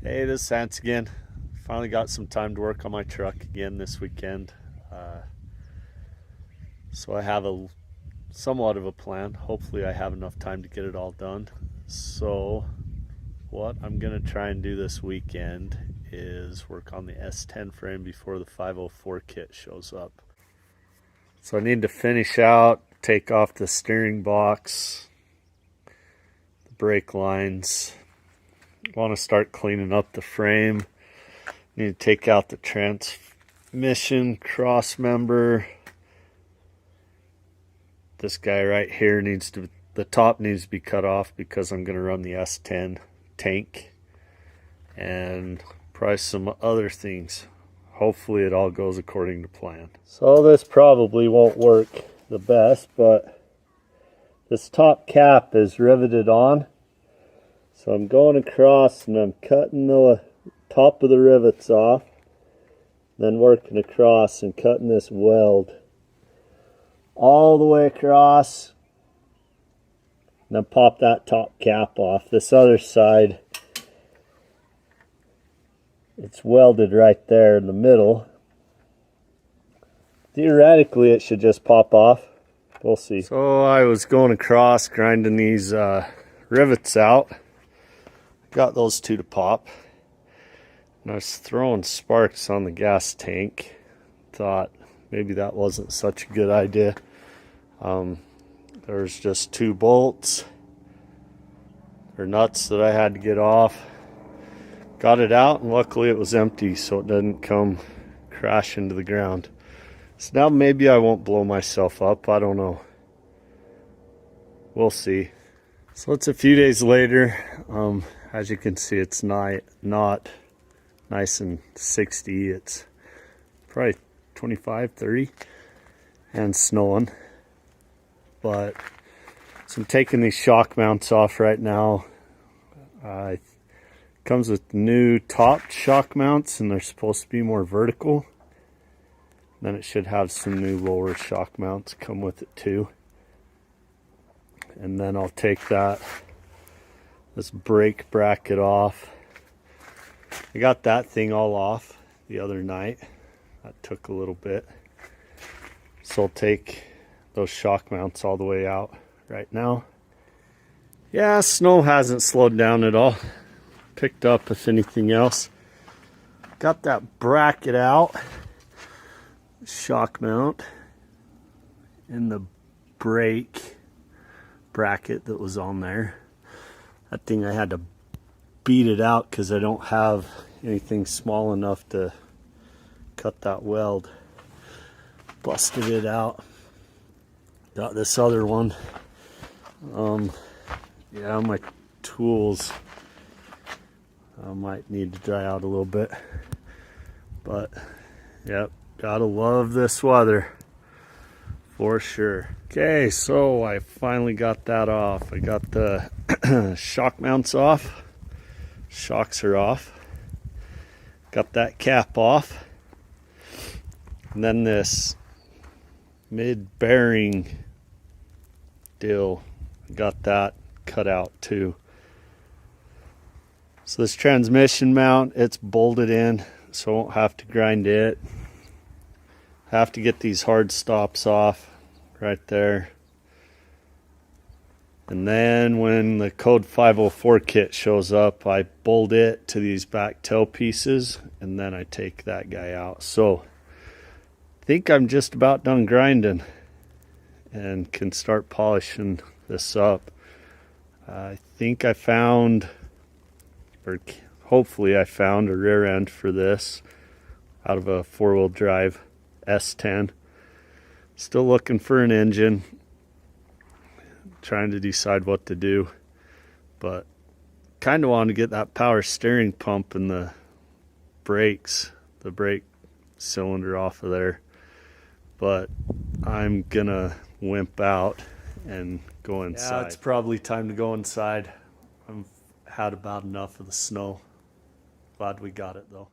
Hey, this is Sans again. Finally got some time to work on my truck again this weekend. So I have somewhat of a plan. Hopefully I have enough time to get it all done. So what I'm going to try and do this weekend is work on the S10 frame before the 504 kit shows up. So I need to finish out, take off the steering box, the brake lines. Want to start cleaning up the frame. Need to take out the transmission crossmember. This guy right here the top needs to be cut off because I'm going to run the S10 tank and probably some other things. Hopefully it all goes according to plan. So this probably won't work the best, but this top cap is riveted on. So I'm going across and I'm cutting the top of the rivets off, then working across and cutting this weld all the way across, and then pop that top cap off. This other side, it's welded right there in the middle. Theoretically it should just pop off. We'll see. So I was going across grinding these rivets out. Got those two to pop, and I was throwing sparks on the gas tank. Thought maybe that wasn't such a good idea. There's just two bolts or nuts that I had to get off. Got it out, and luckily it was empty, so it didn't come crash into the ground. So now maybe I won't blow myself up. I don't know. We'll see. So it's a few days later. As you can see, it's not nice and 60. It's probably 25, 30 and snowing. But so I'm taking these shock mounts off right now. It comes with new topped shock mounts, and they're supposed to be more vertical. Then it should have some new lower shock mounts come with it too. And then I'll take this brake bracket off. I got that thing all off the other night. That took a little bit. So I'll take those shock mounts all the way out right now. Yeah, snow hasn't slowed down at all. Picked up, if anything else. Got that bracket out. Shock mount. And the brake bracket that was on there. That thing, I had to beat it out because I don't have anything small enough to cut that weld. Busted it out. Got this other one. Yeah, my tools might need to dry out a little bit. But, yep, gotta love this weather. For sure. Okay, so I finally got that off. I got the shock mounts off. Shocks are off. Got that cap off. And then this mid-bearing deal, got that cut out too. So this transmission mount, it's bolted in, so I won't have to grind it. Have to get these hard stops off right there. And then when the code 504 kit shows up, I bolt it to these back tail pieces, and then I take that guy out. So I think I'm just about done grinding and can start polishing this up. I think I found, or hopefully I found, a rear end for this out of a 4-wheel drive S10. Still looking for an engine. Trying to decide what to do. But kind of want to get that power steering pump and the brakes, the brake cylinder off of there. But I'm gonna wimp out and go inside. Yeah, it's probably time to go inside. I've had about enough of the snow. Glad we got it though.